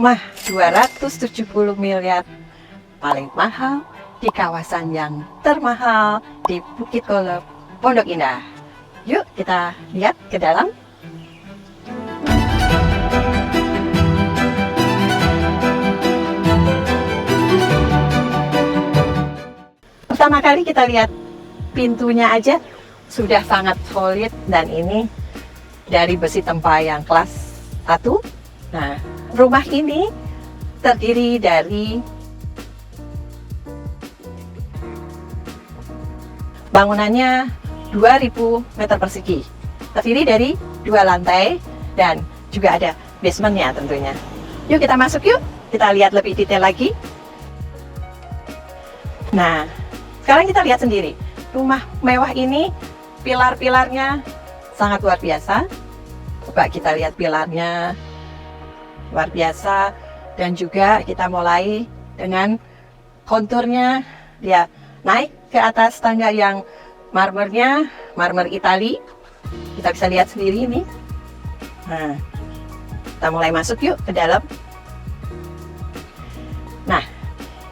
Rumah 270 miliar paling mahal di kawasan yang termahal di Bukit Golok, Pondok Indah. Yuk kita lihat ke dalam. Pertama kali kita lihat pintunya aja sudah sangat solid, dan ini dari besi tempayan kelas 1. Nah, rumah ini terdiri dari bangunannya 2000 meter persegi, terdiri dari 2 lantai dan juga ada basementnya tentunya. Yuk kita masuk yuk, kita lihat lebih detail lagi. Nah, sekarang kita lihat sendiri, rumah mewah ini pilar-pilarnya sangat luar biasa. Coba kita lihat pilarnya, luar biasa. Dan juga kita mulai dengan konturnya, dia naik ke atas tangga yang marmernya, marmer Itali. Kita bisa lihat sendiri ini. Nah, kita mulai masuk yuk ke dalam. Nah,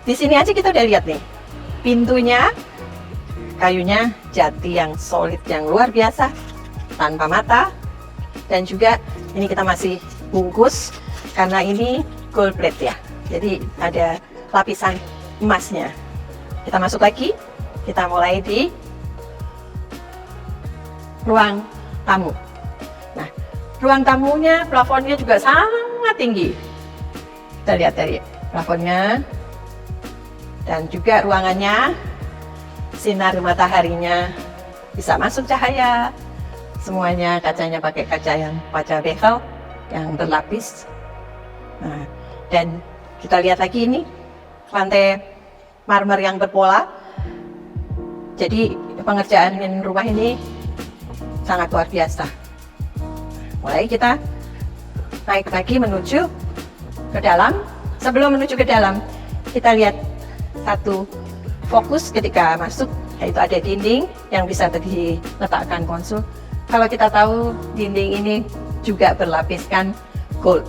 di sini aja kita udah lihat nih, pintunya kayunya jati yang solid, yang luar biasa, tanpa mata. Dan juga ini kita masih bungkus karena ini gold plate ya, jadi ada lapisan emasnya. Kita masuk lagi, kita mulai di ruang tamu. Nah, ruang tamunya plafonnya juga sangat tinggi. Kita lihat dari plafonnya, dan juga ruangannya sinar mataharinya bisa masuk cahaya. Semuanya kacanya pakai kaca yang kaca bezel yang berlapis. Nah, dan kita lihat lagi ini lantai marmer yang berpola. Jadi pengerjaan rumah ini sangat luar biasa. Mulai kita naik lagi menuju ke dalam. Sebelum menuju ke dalam, kita lihat satu fokus ketika masuk, yaitu ada dinding yang bisa diletakkan konsul. Kalau kita tahu dinding ini juga berlapiskan gold.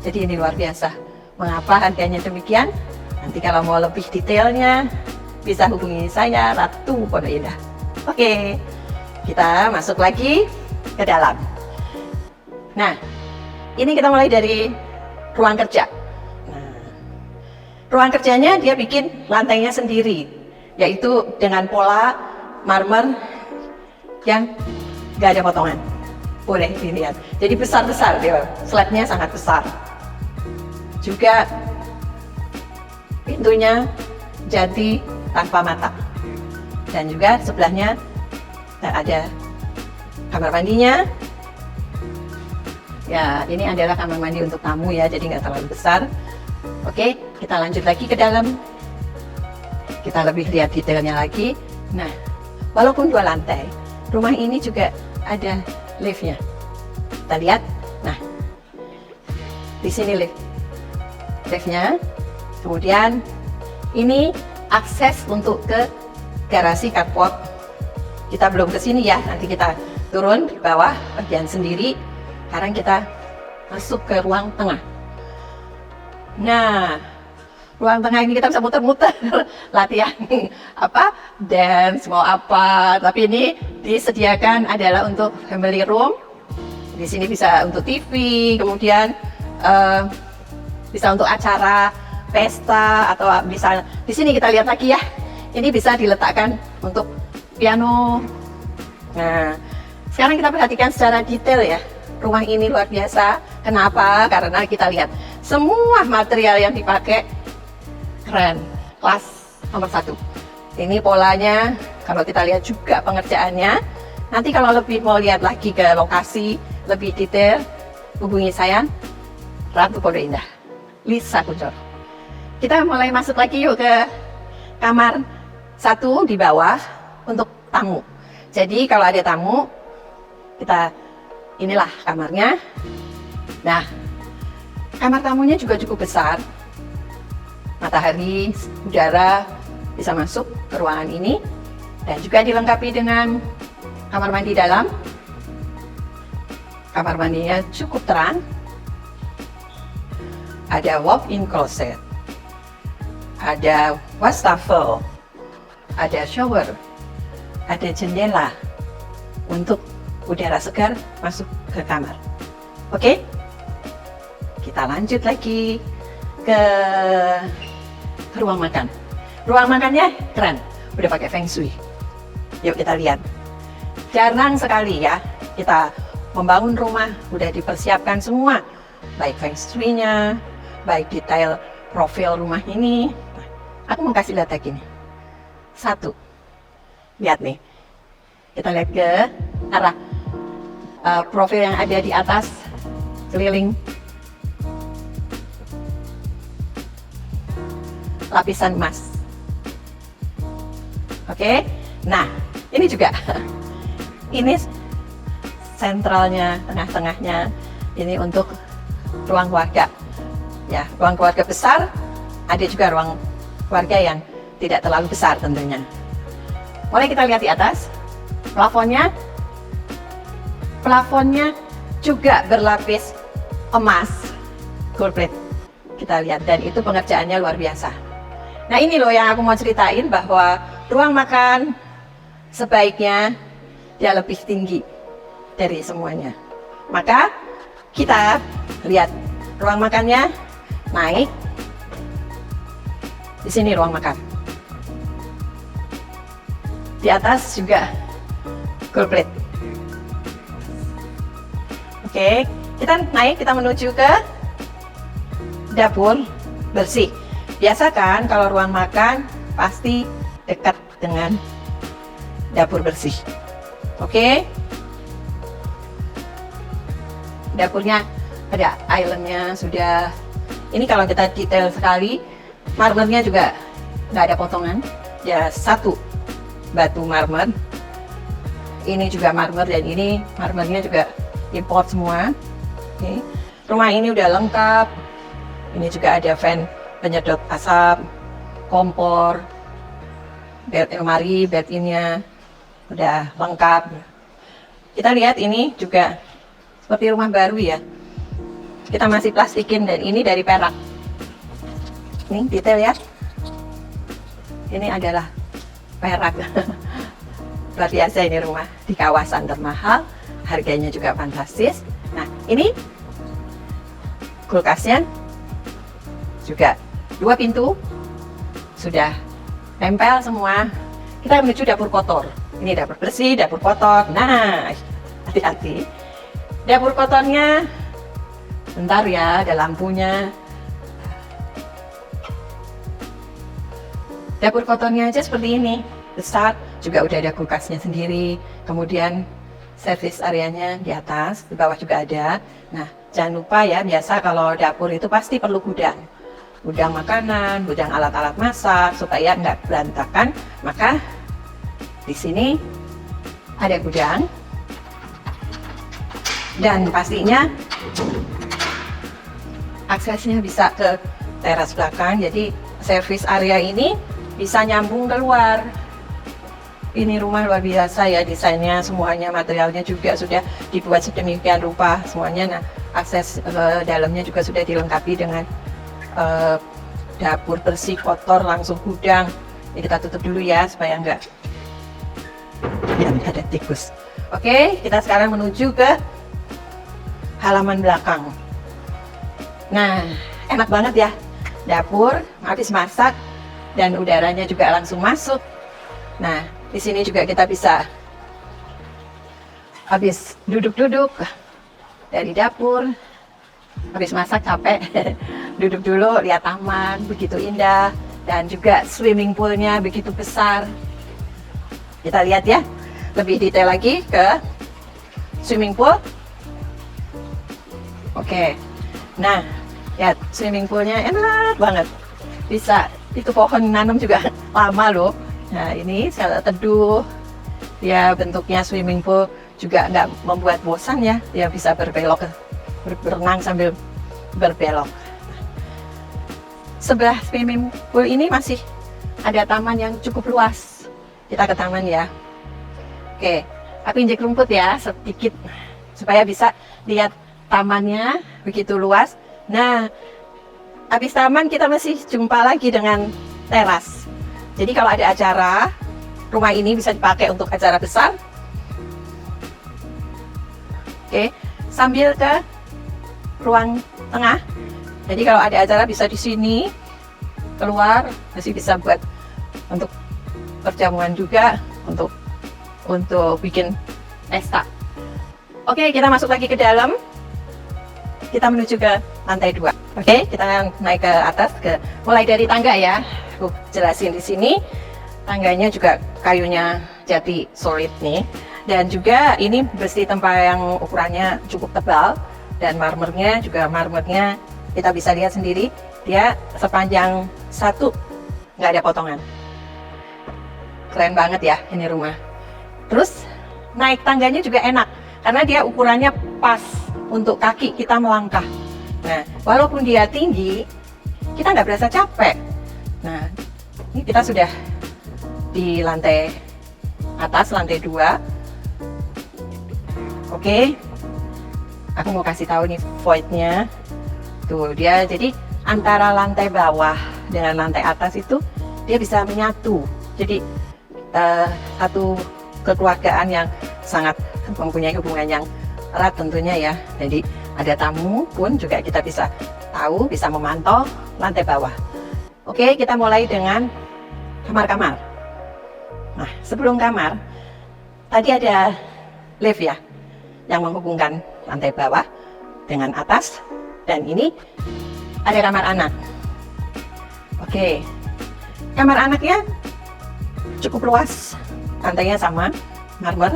Jadi ini luar biasa. Mengapa harganya demikian? Nanti kalau mau lebih detailnya bisa hubungi saya, Ratu Pondok Indah. Oke, kita masuk lagi ke dalam. Nah, ini kita mulai dari ruang kerja. Nah, ruang kerjanya dia bikin lantainya sendiri, yaitu dengan pola marmer yang gak ada potongan. Boleh dilihat. Jadi besar-besar dia, slabnya sangat besar. Juga pintunya jati tanpa mata. Dan juga sebelahnya ada kamar mandinya. Ya, ini adalah kamar mandi untuk tamu ya, jadi nggak terlalu besar. Oke, kita lanjut lagi ke dalam. Kita lebih lihat detailnya lagi. Nah, walaupun 2 lantai, rumah ini juga ada liftnya. Kita lihat. Nah, di sini liftnya. Kemudian ini akses untuk ke garasi carport. Kita belum ke sini ya, nanti kita turun di bawah bagian sendiri. Sekarang kita masuk ke ruang tengah. Nah, ruang tengah ini kita bisa muter-muter latihan apa, dance mau apa. Tapi ini disediakan adalah untuk family room. Di sini bisa untuk TV, kemudian bisa untuk acara pesta, atau bisa di sini kita lihat lagi ya. Ini bisa diletakkan untuk piano. Nah, sekarang kita perhatikan secara detail ya. Rumah ini luar biasa. Kenapa? Karena kita lihat semua material yang dipakai keren, kelas nomor 1. Ini polanya, kalau kita lihat juga pengerjaannya. Nanti kalau lebih mau lihat lagi ke lokasi lebih detail, hubungi saya, Ratu Pondok Indah, Lisa Kuncoro. Kita mulai masuk lagi yuk ke kamar 1 di bawah untuk tamu. Jadi kalau ada tamu, kita inilah kamarnya. Nah, kamar tamunya juga cukup besar. Matahari, udara bisa masuk ke ruangan ini, dan juga dilengkapi dengan kamar mandi dalam. Kamar mandinya cukup terang. ada walk-in closet, ada wastafel, ada shower, ada jendela untuk udara segar masuk ke kamar. Oke? Kita lanjut lagi ke ruang makan. Ruang makannya keren, udah pakai feng shui. Yuk kita lihat. Jarang sekali ya kita membangun rumah, udah dipersiapkan semua, baik feng shui-nya, baik detail profil rumah ini. Aku mau kasih lihat lagi nih. Satu, lihat nih. Kita lihat ke arah profil yang ada di atas, keliling. Lapisan emas. Oke, nah ini juga. Ini sentralnya, tengah-tengahnya. Ini untuk ruang keluarga. Ya, ruang keluarga besar. Ada juga ruang keluarga yang tidak terlalu besar tentunya. Mulai kita lihat di atas. Plafonnya juga berlapis emas, gold plate. Kita lihat, dan itu pengerjaannya luar biasa. Nah ini loh yang aku mau ceritain, bahwa ruang makan sebaiknya dia lebih tinggi dari semuanya. Maka kita lihat ruang makannya naik. Di sini ruang makan. Di atas juga gold plate. Oke, kita naik, kita menuju ke dapur bersih. Biasa kan kalau ruang makan pasti dekat dengan dapur bersih. Oke. Dapurnya ada islandnya sudah. Ini kalau kita detail sekali, marmernya juga nggak ada potongan. Ya satu batu marmer. Ini juga marmer, dan ini marmernya juga import semua. Oke. Rumah ini udah lengkap. Ini juga ada fan penyedot asap, kompor, bed lemari, bed-innya udah lengkap. Kita lihat ini juga seperti rumah baru ya. Kita masih plastikin, dan ini dari perak. Ini detail ya. Ini adalah perak. Luar biasa ini rumah di kawasan termahal, harganya juga fantastis. Nah ini kulkasnya juga 2 pintu, sudah tempel semua. Kita menuju dapur kotor. Ini dapur bersih, dapur kotor. Nah, hati-hati. Dapur kotornya, bentar ya, ada lampunya. Dapur kotornya aja seperti ini, besar. Juga udah ada kulkasnya sendiri. Kemudian service areanya di atas, di bawah juga ada. Nah, jangan lupa ya, biasa kalau dapur itu pasti perlu gudang. Gudang makanan, gudang alat-alat masak, supaya nggak berantakan. Maka di sini ada gudang, dan pastinya aksesnya bisa ke teras belakang. Jadi service area ini bisa nyambung keluar. Ini rumah luar biasa ya, desainnya, semuanya, materialnya juga sudah dibuat sedemikian rupa semuanya. Nah, akses dalamnya juga sudah dilengkapi dengan dapur bersih, kotor, langsung gudang. Ini kita tutup dulu ya supaya enggak ada tikus. Oke, kita sekarang menuju ke halaman belakang. Nah, enak banget ya. Dapur, habis masak, dan udaranya juga langsung masuk. Nah, di sini juga kita bisa habis duduk-duduk dari dapur, habis masak capek, duduk dulu lihat taman begitu indah, dan juga swimming poolnya begitu besar. Kita lihat ya lebih detail lagi ke swimming pool. Oke, nah lihat swimming poolnya enak banget, bisa itu pohon nanam juga lama loh. Nah ini saya teduh, ya bentuknya swimming pool juga nggak membuat bosan ya, dia bisa berbelok, berenang sambil berbelok. Sebelah swimming pool ini masih ada taman yang cukup luas. Kita ke taman ya. Oke, aku injek rumput ya sedikit supaya bisa lihat tamannya begitu luas. Nah, habis taman kita masih jumpa lagi dengan teras. Jadi kalau ada acara, rumah ini bisa dipakai untuk acara besar. Oke, sambil ke ruang tengah. Jadi kalau ada acara bisa di sini, keluar masih bisa buat untuk perjamuan juga, untuk bikin pesta. Oke, kita masuk lagi ke dalam. Kita menuju ke lantai 2. Oke, kita naik ke atas, mulai dari tangga ya. Aku jelasin di sini. Tangganya juga kayunya jati solid nih. Dan juga ini besi tempa yang ukurannya cukup tebal. Dan marmernya juga kita bisa lihat sendiri. Dia sepanjang 1, nggak ada potongan. Keren banget ya ini rumah. Terus naik tangganya juga enak. Karena dia ukurannya pas untuk kaki kita melangkah. Nah, walaupun dia tinggi, kita nggak berasa capek. Nah, ini kita sudah di lantai atas, lantai 2. Oke, aku mau kasih tahu nih void-nya. Tuh, dia jadi antara lantai bawah dengan lantai atas itu dia bisa menyatu. Jadi satu kekeluargaan yang sangat mempunyai hubungan yang erat tentunya ya. Jadi ada tamu pun juga kita bisa tahu, bisa memantau lantai bawah. Oke, kita mulai dengan kamar-kamar. Nah, sebelum kamar, tadi ada lift ya, yang menghubungkan lantai bawah dengan atas. Dan ini ada kamar anak. Oke, kamar anaknya cukup luas, lantainya sama, marmer.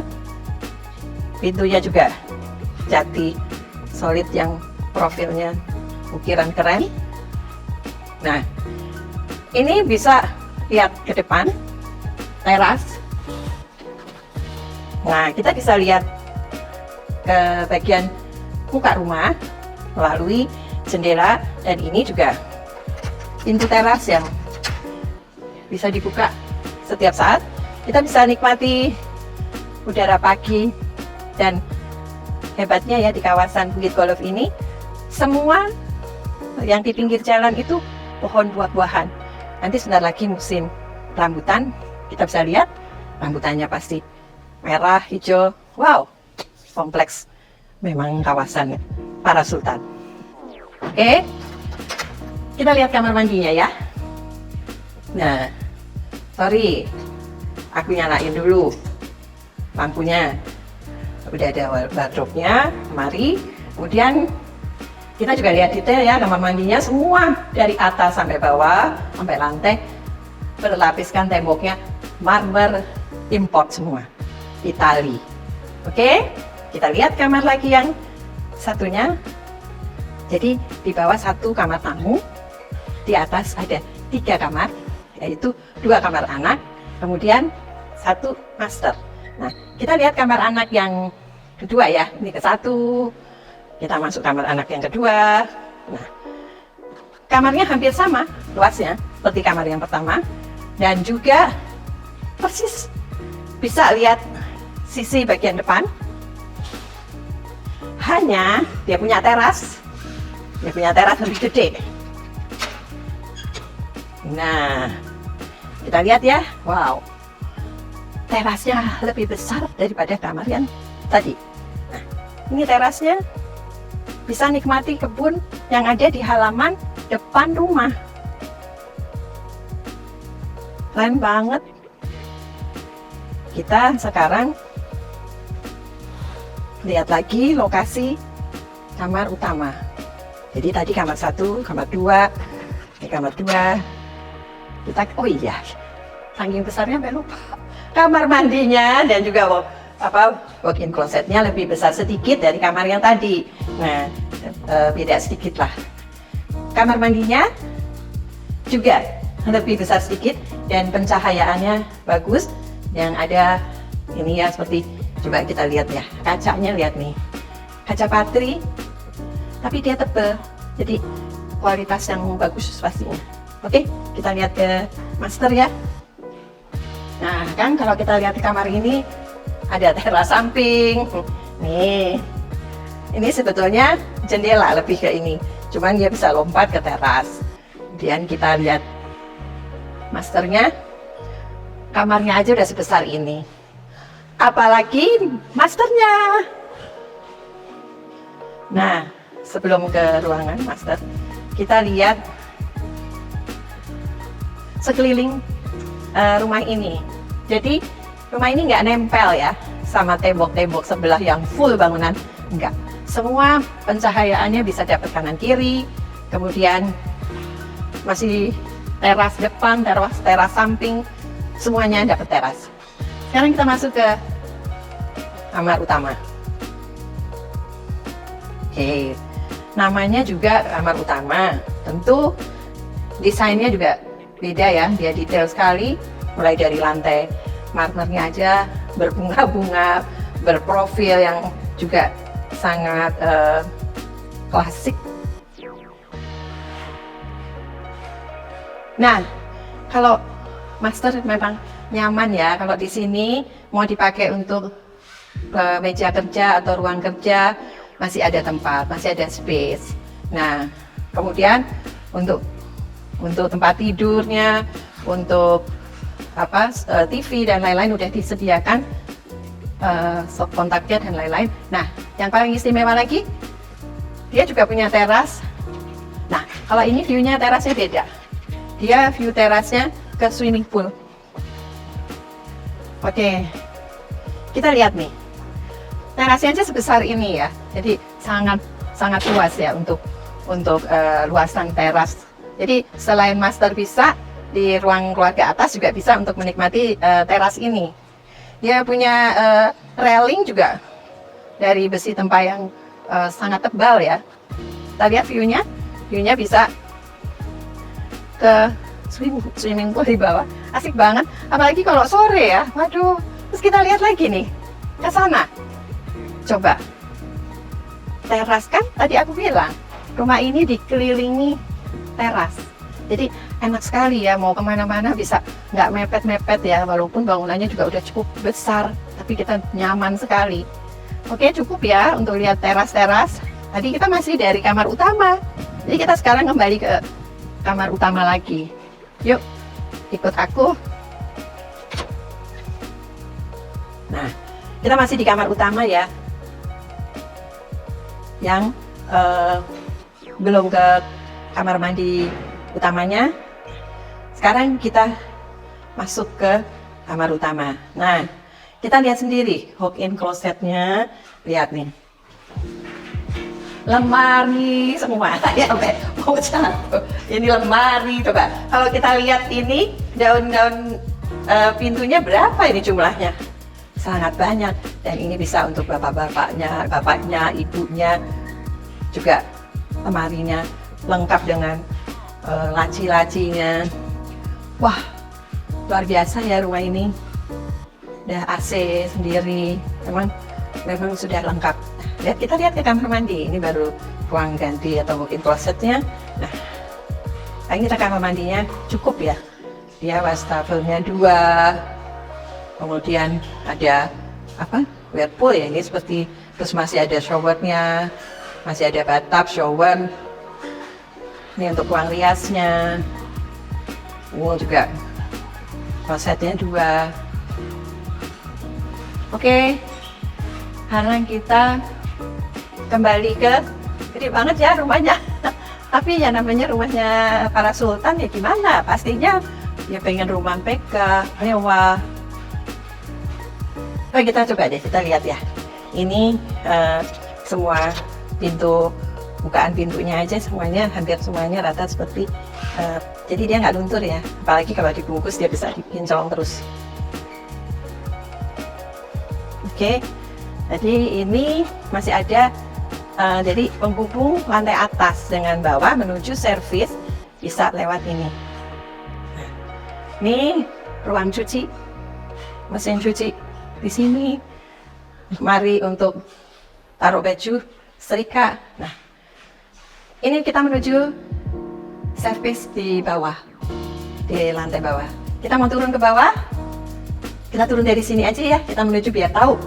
Pintunya juga jati solid yang profilnya ukiran keren. Nah, ini bisa lihat ke depan teras. Nah, kita bisa lihat ke bagian muka rumah melalui jendela, dan ini juga pintu teras yang bisa dibuka setiap saat. Kita bisa nikmati udara pagi. Dan hebatnya ya di kawasan Bukit Golf ini, semua yang di pinggir jalan itu pohon buah-buahan. Nanti sebentar lagi musim rambutan, kita bisa lihat rambutannya pasti merah, hijau. Wow, kompleks memang kawasan para sultan. Oke, kita lihat kamar mandinya ya. Nah, sorry, aku nyalain dulu lampunya. Udah ada wardrobe-nya, mari. Kemudian kita juga lihat detail ya, kamar mandinya semua dari atas sampai bawah, sampai lantai, berlapiskan temboknya marmer import semua, Itali. Oke, kita lihat kamar lagi yang satunya. Jadi di bawah 1 kamar tamu, di atas ada 3 kamar, yaitu 2 kamar anak, kemudian 1 master. Nah, kita lihat kamar anak yang kedua ya, ini ke 1, kita masuk kamar anak yang kedua. Nah, kamarnya hampir sama luasnya seperti kamar yang pertama, dan juga persis bisa lihat sisi bagian depan. Hanya dia punya teras lebih gede. Nah, kita lihat ya, wow, terasnya lebih besar daripada kamar yang tadi. Nah, ini terasnya bisa nikmati kebun yang ada di halaman depan rumah. Keren banget. Kita sekarang lihat lagi lokasi kamar utama. Jadi tadi kamar 1, kamar 2, ini kamar 2. Kita, oh iya, saking besarnya sampai lupa. Kamar mandinya dan juga walk-in closetnya lebih besar sedikit dari kamar yang tadi. Nah, beda sedikit lah. Kamar mandinya juga lebih besar sedikit dan pencahayaannya bagus. Yang ada ini ya, seperti coba kita lihat ya, kacanya lihat nih, kaca patri, tapi dia tebal, jadi kualitas yang bagus pastinya. Oke, kita lihat ke master ya. Nah kan kalau kita lihat di kamar ini ada teras samping. Nih, ini sebetulnya jendela lebih ke ini, cuman dia bisa lompat ke teras. Kemudian kita lihat masternya, kamarnya aja udah sebesar ini. Apalagi masternya. Nah, sebelum ke ruangan master, kita lihat sekeliling rumah ini. Jadi rumah ini nggak nempel ya sama tembok-tembok sebelah yang full bangunan, enggak. Semua pencahayaannya bisa dapat kanan kiri, kemudian masih teras depan, teras samping, semuanya dapat teras. Sekarang kita masuk ke kamar utama. Oke, namanya juga kamar utama. Tentu desainnya juga beda ya, dia detail sekali. Mulai dari lantai marmernya aja berbunga-bunga, berprofil yang juga sangat klasik. Nah, kalau master memang nyaman ya. Kalau di sini mau dipakai untuk meja kerja atau ruang kerja, masih ada tempat, masih ada space. Nah, kemudian untuk tempat tidurnya, untuk TV dan lain-lain udah disediakan, stop kontaknya dan lain-lain. Nah, yang paling istimewa lagi, dia juga punya teras. Nah, kalau ini view-nya terasnya beda. Dia view terasnya ke swimming pool. Oke, kita lihat nih. Terasnya aja sebesar ini ya, jadi sangat luas ya untuk luasan teras. Jadi selain master bisa di ruang keluarga atas juga bisa untuk menikmati teras ini. Dia punya railing juga dari besi tempayung sangat tebal ya. Kita lihat view-nya bisa ke swimming pool di bawah. Asik banget, apalagi kalau sore ya. Waduh, terus kita lihat lagi nih ke sana. Coba, teras kan tadi aku bilang, rumah ini dikelilingi teras. Jadi enak sekali ya, mau kemana-mana bisa nggak mepet-mepet ya, walaupun bangunannya juga udah cukup besar, tapi kita nyaman sekali. Oke, cukup ya untuk lihat teras-teras. Tadi kita masih dari kamar utama, jadi kita sekarang kembali ke kamar utama lagi. Yuk, ikut aku. Nah, kita masih di kamar utama ya, yang belum ke kamar mandi utamanya. Sekarang kita masuk ke kamar utama. Nah, kita lihat sendiri walk-in closetnya. Lihat nih, lemari semua ya, mau jatuh. Ini lemari, coba kalau kita lihat ini daun-daun pintunya berapa ini jumlahnya? Sangat banyak, dan ini bisa untuk bapaknya, ibunya, juga lemarinya lengkap dengan laci-lacinya. Wah, luar biasa ya rumah ini. Udah AC sendiri, memang sudah lengkap. Kita lihat ke kamar mandi. Ini baru ruang ganti atau mungkin klosetnya. Nah, ini kita kamar mandinya cukup ya. Dia wastafelnya 2. Kemudian ada whirlpool ya, ini seperti, terus masih ada showernya, masih ada bathtub, shower. Ini untuk ruang riasnya. Juga klosetnya 2. Oke, sekarang kita kembali ke, gede banget ya rumahnya. Tapi ya namanya rumahnya para sultan ya gimana, pastinya ya pengen rumah megah, mewah. Oke, kita coba deh, kita lihat ya. Ini semua pintu, bukaan pintunya aja semuanya, hampir semuanya rata seperti, jadi dia nggak luntur ya. Apalagi kalau dibungkus dia bisa dikinclong terus. Oke, jadi ini masih ada, jadi penghubung lantai atas dengan bawah menuju servis bisa lewat ini. Nah, ini ruang cuci, mesin cuci di sini, mari untuk taruh baju, setrika. Nah, ini kita menuju servis di bawah, di lantai bawah. Kita mau turun ke bawah, kita turun dari sini aja ya, kita menuju biar tahu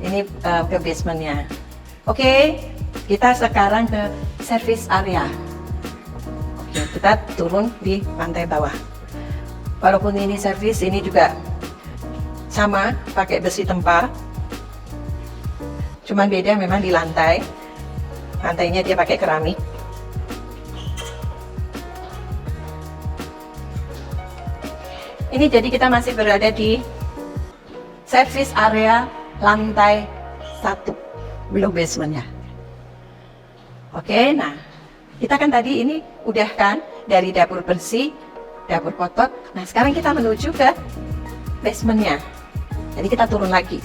ini ke basementnya. Oke, kita sekarang ke service area. Oke, kita kita turun di lantai bawah. Walaupun ini servis, ini juga sama pakai besi tempar, cuman beda memang di lantai. Lantainya dia pakai keramik. Ini jadi kita masih berada di service area lantai 1, belum basementnya. Oke, nah kita kan tadi ini udah kan dari dapur bersih, dapur kotor. Nah sekarang kita menuju ke basementnya. Jadi kita turun lagi.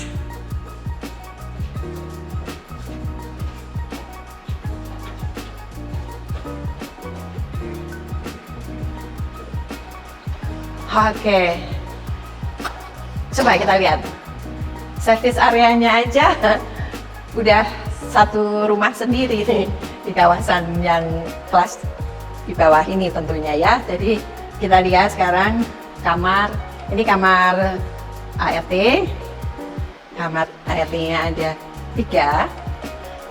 Oke, coba kita lihat service areanya aja udah satu rumah sendiri di kawasan yang kelas di bawah ini tentunya ya. Jadi kita lihat sekarang kamar, ini kamar ART, kamar ART-nya ada 3,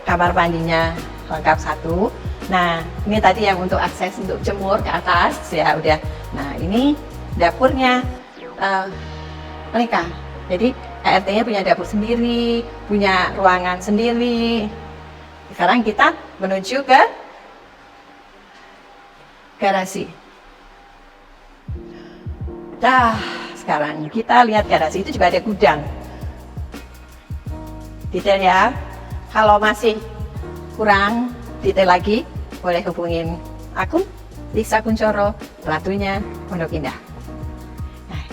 kamar mandinya lengkap 1. Nah ini tadi yang untuk akses untuk jemur ke atas ya udah. Nah ini dapurnya mereka. Jadi ART-nya punya dapur sendiri, punya ruangan sendiri. Sekarang kita menuju ke garasi. Nah, sekarang kita lihat garasi itu juga ada gudang. Detail ya. Kalau masih kurang detail lagi, boleh hubungin aku, Lisa Kuncoro, Ratunya Pondok Indah.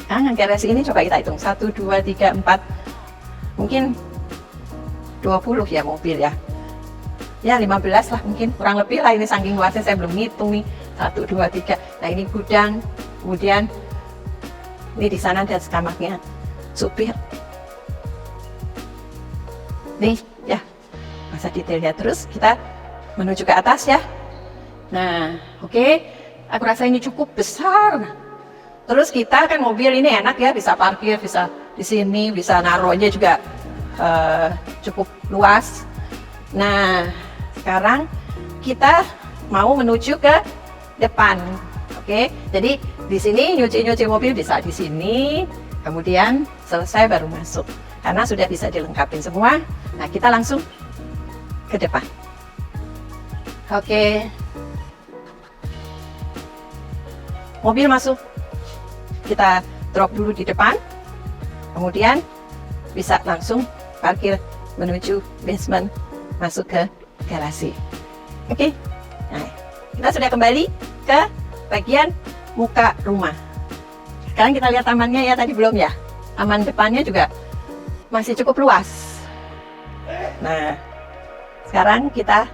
Nah, garasi ini coba kita hitung 1, 2, 3, 4, mungkin 20 ya mobil ya. Ya 15 lah mungkin, kurang lebih lah, ini saking luasnya saya belum ngitung nih. 1, 2, 3. Nah ini gudang, kemudian ini di sana ada kamarnya supir. Nih ya, masa detailnya. Terus kita menuju ke atas ya. Nah oke, aku rasa ini cukup besar. Terus kita kan mobil ini enak ya, bisa parkir, bisa di sini, bisa naruhnya juga cukup luas. Nah, sekarang kita mau menuju ke depan. Oke, jadi di sini nyuci mobil bisa di sini, kemudian selesai baru masuk. Karena sudah bisa dilengkapi semua. Nah, kita langsung ke depan. Oke. Mobil masuk. Kita drop dulu di depan, kemudian bisa langsung parkir menuju basement, masuk ke garasi. Oke, nah kita sudah kembali ke bagian muka rumah. Sekarang kita lihat tamannya ya, tadi belum ya. Taman depannya juga masih cukup luas. Nah, sekarang kita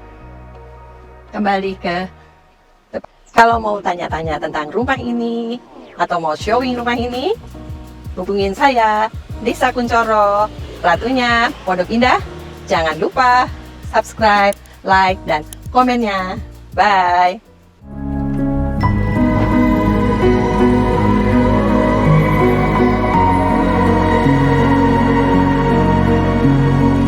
kembali ke depan. Kalau mau tanya-tanya tentang rumah ini, atau mau showing rumah ini, hubungin saya, Lisa Kuncoro, Ratunya Pondok Indah. Jangan lupa subscribe, like, dan komennya. Bye!